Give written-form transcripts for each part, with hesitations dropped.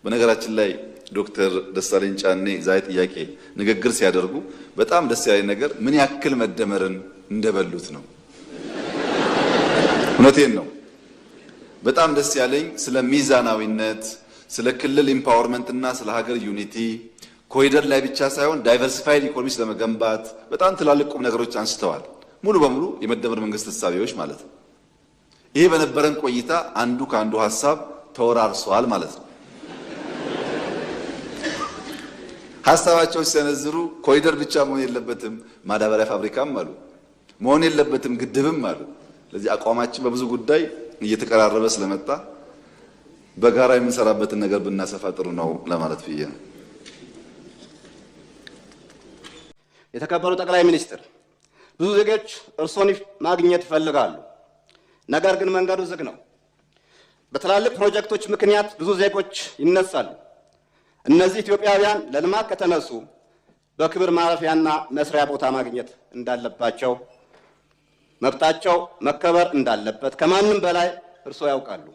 በነገራችን ላይ ዶክተር ደሳለኝ ጫኔ ዛሬ ጥያቄ ንግግር ሲያደርጉ በጣም ደስ ያለኝ ነገር ምን ያክል መደመርን እንደበሉት ነው። እውነቴን ነው። በጣም ደስ ያለኝ ስለ ሚዛናዊነት፣ ስለ ክልል ኢምፓወርመንት እና ስለ ሀገር ዩኒቲ ኮሪደር ላይ ብቻ ሳይሆን ዳይቨርሲፋይድ ኢኮኖሚ ለመገንባት በጣም ትላልቅ ቁም ነገሮች አንስተዋል። ሙሉ በሙሉ የመደመር መንግስት ተሳቢዎች ማለት ነው። ይሄ በነበረን ቆይታ አንዱ ከአንዱ ሐሳብ ተወራርሷል ማለት ነው። ሐሳባቸው ሲሰነዝሩ ኮሪደር ብቻ መሆን የለበትም ማዳበሪያ ፋብሪካም አሉ፣ መሆን የለበትም ግድብም አሉ። ለዚህ አቋማችን በብዙ ጉዳይ እየተቀራረበ ስለመጣ በጋራ የምንሰራበትን ነገር ብናሰፋ ጥሩ ነው ለማለት ብዬ ነው። የተከበሩ ጠቅላይ ሚኒስትር፣ ብዙ ዜጎች እርሶን ማግኘት ይፈልጋሉ። ነገር ግን መንገዱ ዝግ ነው። በትላልቅ ፕሮጀክቶች ምክንያት ብዙ ዜጎች ይነሳሉ። እነዚህ ኢትዮጵያውያን ለልማት ከተነሱ በክብር ማረፊያና መስሪያ ቦታ ማግኘት እንዳለባቸው፣ መብታቸው መከበር እንዳለበት ከማንም በላይ እርሶ ያውቃሉ።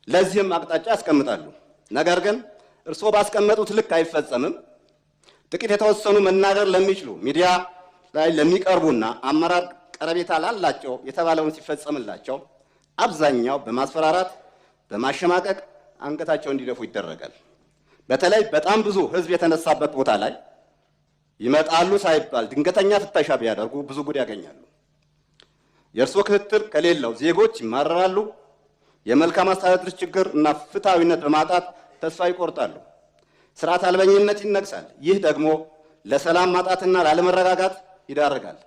ለዚህም አቅጣጫ ያስቀምጣሉ። ነገር ግን እርሶ ባስቀመጡት ልክ አይፈጸምም። ጥቂት የተወሰኑ መናገር ለሚችሉ ሚዲያ ላይ ለሚቀርቡና አመራር ቀረቤታ ላላቸው የተባለውን ሲፈጸምላቸው አብዛኛው በማስፈራራት በማሸማቀቅ አንገታቸው እንዲደፉ ይደረጋል። በተለይ በጣም ብዙ ሕዝብ የተነሳበት ቦታ ላይ ይመጣሉ ሳይባል ድንገተኛ ፍተሻ ቢያደርጉ ብዙ ጉድ ያገኛሉ። የእርሶ ክትትል ከሌለው ዜጎች ይማረራሉ። የመልካም አስተዳደር ችግር እና ፍትሃዊነት በማጣት ተስፋ ይቆርጣሉ። ስርዓት አልበኝነት ይነግሳል። ይህ ደግሞ ለሰላም ማጣትና ላለመረጋጋት ይዳርጋል።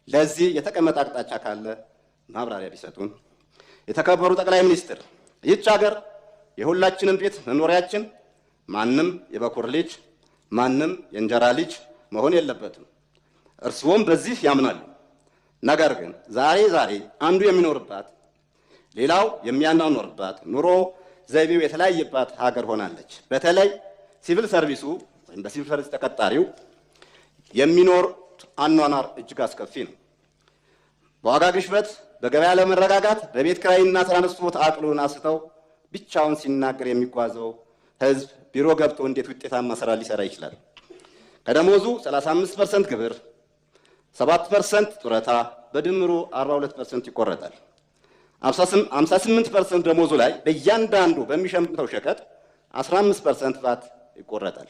ለዚህ የተቀመጠ አቅጣጫ ካለ ማብራሪያ ቢሰጡን። የተከበሩ ጠቅላይ ሚኒስትር፣ ይህች ሀገር የሁላችንም ቤት መኖሪያችን፣ ማንም የበኩር ልጅ ማንም የእንጀራ ልጅ መሆን የለበትም። እርስዎም በዚህ ያምናሉ። ነገር ግን ዛሬ አንዱ የሚኖርባት ሌላው የሚያኗኗርባት ኑሮ ዘይቤው የተለያየባት ሀገር ሆናለች። በተለይ ሲቪል ሰርቪሱ ወይም በሲቪል ሰርቪስ ተቀጣሪው የሚኖር አኗኗር እጅግ አስከፊ ነው። በዋጋ ግሽበት፣ በገበያ ለመረጋጋት፣ በቤት ኪራይና ትራንስፖርት አቅሉን አስተው ብቻውን ሲናገር የሚጓዘው ህዝብ ቢሮ ገብቶ እንዴት ውጤታማ ስራ ሊሰራ ይችላል? ከደሞዙ 35% ግብር፣ 7% ጡረታ፣ በድምሩ 42% ይቆረጣል። 58% ደሞዙ ላይ በእያንዳንዱ በሚሸምተው ሸቀጥ 15% ቫት ይቆረጣል።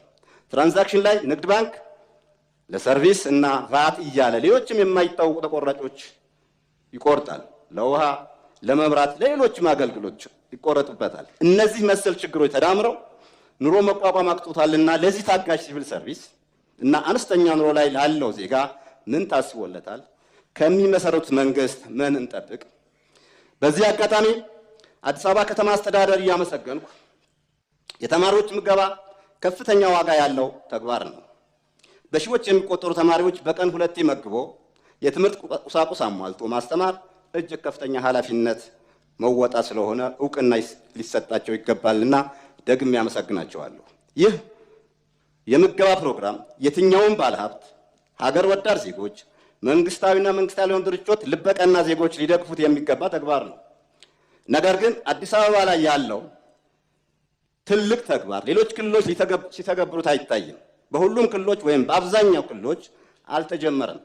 ትራንዛክሽን ላይ ንግድ ባንክ ለሰርቪስ እና ቫት እያለ ሌሎችም የማይታወቁ ተቆራጮች ይቆርጣል። ለውሃ፣ ለመብራት፣ ለሌሎችም አገልግሎት ይቆረጥበታል። እነዚህ መሰል ችግሮች ተዳምረው ኑሮ መቋቋም አቅቶታልና ለዚህ ታጋሽ ሲቪል ሰርቪስ እና አነስተኛ ኑሮ ላይ ላለው ዜጋ ምን ታስቦለታል? ከሚመሰረቱት መንግስት ምን እንጠብቅ? በዚህ አጋጣሚ አዲስ አበባ ከተማ አስተዳደር እያመሰገንኩ የተማሪዎች ምገባ ከፍተኛ ዋጋ ያለው ተግባር ነው። በሺዎች የሚቆጠሩ ተማሪዎች በቀን 2 መግቦ የትምህርት ቁሳቁስ አሟልቶ ማስተማር እጅግ ከፍተኛ ኃላፊነት መወጣ ስለሆነ እውቅና ሊሰጣቸው ይገባልና ደግሜ ያመሰግናቸዋለሁ። ይህ የምገባ ፕሮግራም የትኛውም ባለሀብት፣ ሀገር ወዳድ ዜጎች፣ መንግስታዊና መንግስታዊ ያልሆኑ ድርጅቶች፣ ልበቀና ዜጎች ሊደግፉት የሚገባ ተግባር ነው። ነገር ግን አዲስ አበባ ላይ ያለው ትልቅ ተግባር ሌሎች ክልሎች ሲተገብሩት አይታይም። በሁሉም ክልሎች ወይም በአብዛኛው ክልሎች አልተጀመረም።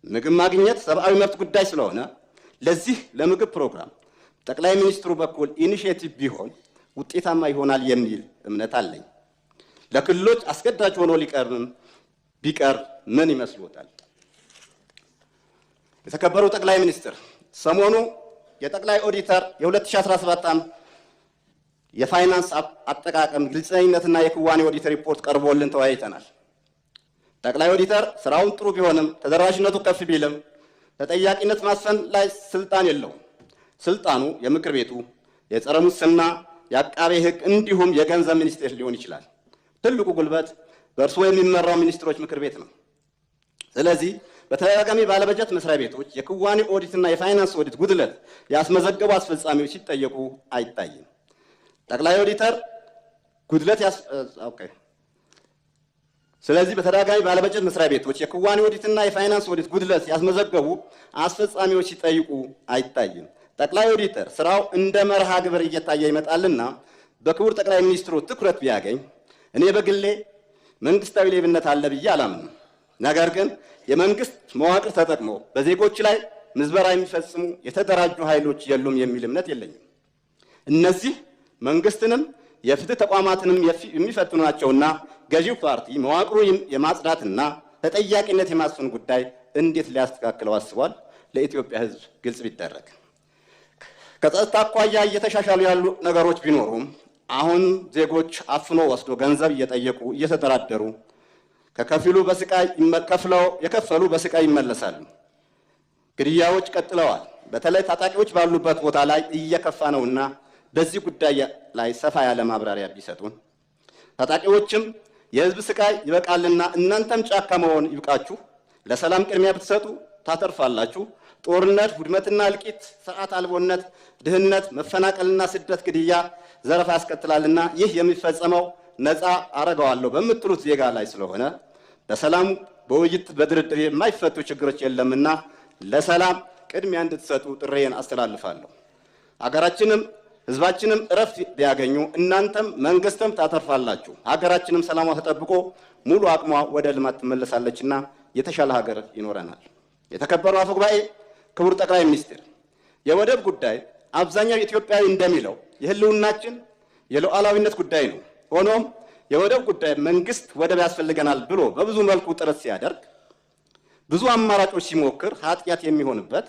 ምግብ ማግኘት ሰብአዊ መብት ጉዳይ ስለሆነ ለዚህ ለምግብ ፕሮግራም ጠቅላይ ሚኒስትሩ በኩል ኢኒሼቲቭ ቢሆን ውጤታማ ይሆናል የሚል እምነት አለኝ። ለክልሎች አስገዳጅ ሆኖ ቢቀር ምን ይመስሎታል? የተከበሩ ጠቅላይ ሚኒስትር፣ ሰሞኑ የጠቅላይ ኦዲተር የ2017 ዓ.ም የፋይናንስ አጠቃቀም ግልጽነትና የክዋኔ ኦዲተር ሪፖርት ቀርቦልን ተወያይተናል። ጠቅላይ ኦዲተር ስራውን ጥሩ ቢሆንም ተደራሽነቱ ከፍ ቢልም ተጠያቂነት ማስፈን ላይ ስልጣን የለውም። ስልጣኑ የምክር ቤቱ፣ የጸረ ሙስና፣ የአቃቤ ሕግ እንዲሁም የገንዘብ ሚኒስቴር ሊሆን ይችላል። ትልቁ ጉልበት በእርስዎ የሚመራው ሚኒስትሮች ምክር ቤት ነው። ስለዚህ በተደጋጋሚ ባለበጀት መስሪያ ቤቶች የክዋኔ ኦዲትና የፋይናንስ ኦዲት ጉድለት ያስመዘገቡ አስፈጻሚዎች ሲጠየቁ አይታይም። ጠቅላይ ኦዲተር ጉድለት ስለዚህ በተደጋጋሚ ባለበጀት መስሪያ ቤቶች የክዋኔ ኦዲትና የፋይናንስ ኦዲት ጉድለት ያስመዘገቡ አስፈጻሚዎች ሲጠይቁ አይታይም። ጠቅላይ ኦዲተር ስራው እንደ መርሃ ግብር እየታየ ይመጣልና በክቡር ጠቅላይ ሚኒስትሩ ትኩረት ቢያገኝ እኔ በግሌ መንግስታዊ ሌብነት አለ ብዬ አላምንም። ነገር ግን የመንግስት መዋቅር ተጠቅሞ በዜጎች ላይ ምዝበራ የሚፈጽሙ የተደራጁ ኃይሎች የሉም የሚል እምነት የለኝም። እነዚህ መንግስትንም የፍትህ ተቋማትንም የሚፈትኑ ናቸውና ገዢው ፓርቲ መዋቅሩ የማጽዳትና ተጠያቂነት የማስፈን ጉዳይ እንዴት ሊያስተካክለው አስቧል? ለኢትዮጵያ ሕዝብ ግልጽ ቢደረግ። ከጸጥታ አኳያ እየተሻሻሉ ያሉ ነገሮች ቢኖሩም አሁን ዜጎች አፍኖ ወስዶ ገንዘብ እየጠየቁ እየተደራደሩ የከፈሉ በስቃይ ይመለሳሉ። ግድያዎች ቀጥለዋል። በተለይ ታጣቂዎች ባሉበት ቦታ ላይ እየከፋ ነውና በዚህ ጉዳይ ላይ ሰፋ ያለ ማብራሪያ ቢሰጡን። ታጣቂዎችም የህዝብ ስቃይ ይበቃልና እናንተም ጫካ መሆን ይብቃችሁ፣ ለሰላም ቅድሚያ ብትሰጡ ታተርፋላችሁ። ጦርነት፣ ውድመትና እልቂት፣ ስርዓት አልቦነት፣ ድህነት፣ መፈናቀልና ስደት፣ ግድያ፣ ዘረፋ ያስከትላልና ይህ የሚፈጸመው ነፃ አረጋዋለሁ በምትሉት ዜጋ ላይ ስለሆነ በሰላም በውይይት በድርድር የማይፈቱ ችግሮች የለምና ለሰላም ቅድሚያ እንድትሰጡ ጥሬን አስተላልፋለሁ። ሀገራችንም ህዝባችንም እረፍት ቢያገኙ እናንተም መንግስትም ታተርፋላችሁ። ሀገራችንም ሰላሟ ተጠብቆ ሙሉ አቅሟ ወደ ልማት ትመለሳለችና የተሻለ ሀገር ይኖረናል። የተከበሩ አፈ ጉባኤ፣ ክቡር ጠቅላይ ሚኒስትር፣ የወደብ ጉዳይ አብዛኛው ኢትዮጵያዊ እንደሚለው የህልውናችን የሉዓላዊነት ጉዳይ ነው። ሆኖም የወደብ ጉዳይ መንግስት ወደብ ያስፈልገናል ብሎ በብዙ መልኩ ጥረት ሲያደርግ ብዙ አማራጮች ሲሞክር ኃጢአት የሚሆንበት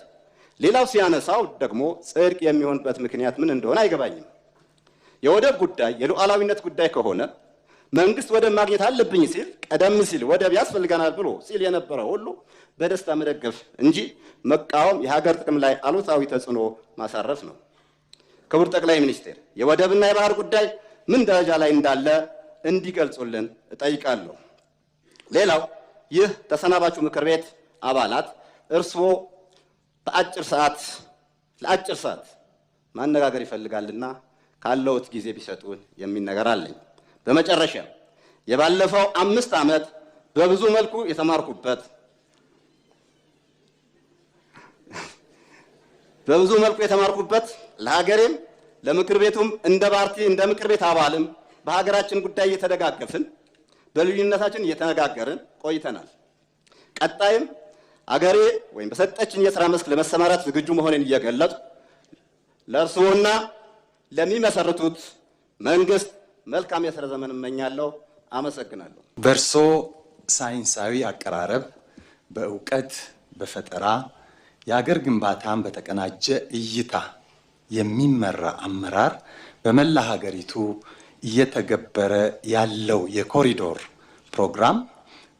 ሌላው ሲያነሳው ደግሞ ጽድቅ የሚሆንበት ምክንያት ምን እንደሆነ አይገባኝም። የወደብ ጉዳይ የሉዓላዊነት ጉዳይ ከሆነ መንግስት ወደብ ማግኘት አለብኝ ሲል ቀደም ሲል ወደብ ያስፈልገናል ብሎ ሲል የነበረው ሁሉ በደስታ መደገፍ እንጂ መቃወም የሀገር ጥቅም ላይ አሉታዊ ተጽዕኖ ማሳረፍ ነው። ክቡር ጠቅላይ ሚኒስትር፣ የወደብና የባህር ጉዳይ ምን ደረጃ ላይ እንዳለ እንዲገልጹልን እጠይቃለሁ። ሌላው ይህ ተሰናባቹ ምክር ቤት አባላት እርስዎ ለአጭር ሰዓት ማነጋገር ይፈልጋልና ካለውት ጊዜ ቢሰጡን የሚል ነገር አለኝ። በመጨረሻ የባለፈው 5 ዓመት በብዙ መልኩ የተማርኩበት ለሀገሬም ለምክር ቤቱም እንደ ፓርቲ እንደ ምክር ቤት አባልም በሀገራችን ጉዳይ እየተደጋገፍን በልዩነታችን እየተነጋገርን ቆይተናል። ቀጣይም አገሬ ወይም በሰጠችኝ የሥራ መስክ ለመሰማራት ዝግጁ መሆኔን እየገለጡ ለእርስዎና ለሚመሰርቱት መንግስት መልካም የሥራ ዘመን እመኛለሁ። አመሰግናለሁ። በእርሶ ሳይንሳዊ አቀራረብ፣ በእውቀት፣ በፈጠራ የአገር ግንባታን በተቀናጀ እይታ የሚመራ አመራር በመላ ሀገሪቱ እየተገበረ ያለው የኮሪዶር ፕሮግራም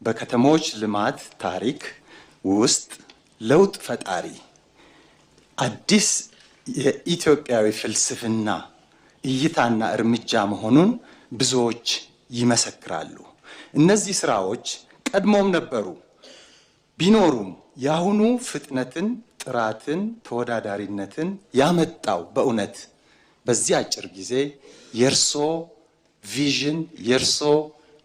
በከተሞች ልማት ታሪክ ውስጥ ለውጥ ፈጣሪ አዲስ የኢትዮጵያዊ ፍልስፍና እይታና እርምጃ መሆኑን ብዙዎች ይመሰክራሉ። እነዚህ ስራዎች ቀድሞም ነበሩ ቢኖሩም የአሁኑ ፍጥነትን፣ ጥራትን፣ ተወዳዳሪነትን ያመጣው በእውነት በዚህ አጭር ጊዜ የእርሶ ቪዥን፣ የእርሶ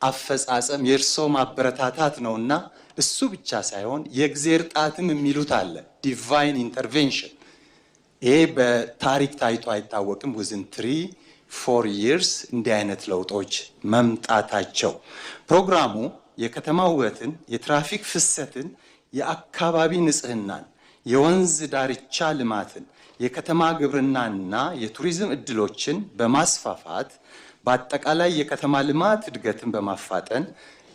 አፈጻጸም፣ የእርሶ ማበረታታት ነውና እሱ ብቻ ሳይሆን የእግዚአብሔር ጣትም የሚሉት አለ፣ ዲቫይን ኢንተርቬንሽን። ይሄ በታሪክ ታይቶ አይታወቅም። within 3-4 years እንዲህ አይነት ለውጦች መምጣታቸው ፕሮግራሙ የከተማ ውበትን፣ የትራፊክ ፍሰትን፣ የአካባቢ ንጽህናን፣ የወንዝ ዳርቻ ልማትን፣ የከተማ ግብርናና የቱሪዝም እድሎችን በማስፋፋት በአጠቃላይ የከተማ ልማት እድገትን በማፋጠን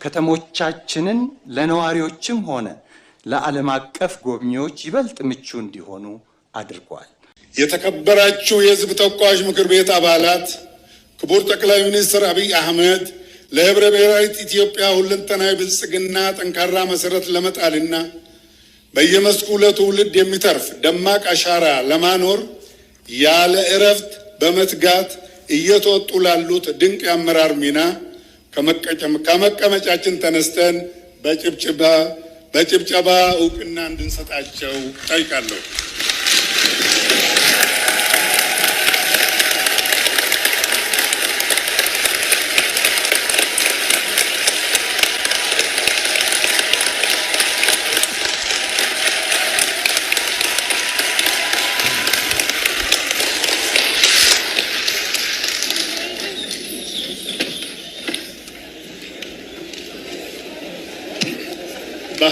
ከተሞቻችንን ለነዋሪዎችም ሆነ ለዓለም አቀፍ ጎብኚዎች ይበልጥ ምቹ እንዲሆኑ አድርጓል። የተከበራችሁ የሕዝብ ተወካዮች ምክር ቤት አባላት፣ ክቡር ጠቅላይ ሚኒስትር አብይ አህመድ ለህብረ ብሔራዊት ኢትዮጵያ ሁለንተናዊ ብልጽግና ጠንካራ መሰረት ለመጣልና በየመስኩ ለትውልድ የሚተርፍ ደማቅ አሻራ ለማኖር ያለ እረፍት በመትጋት እየተወጡ ላሉት ድንቅ የአመራር ሚና ከመቀመጫችን ተነስተን በጭብጨባ እውቅና እንድንሰጣቸው ጠይቃለሁ። በ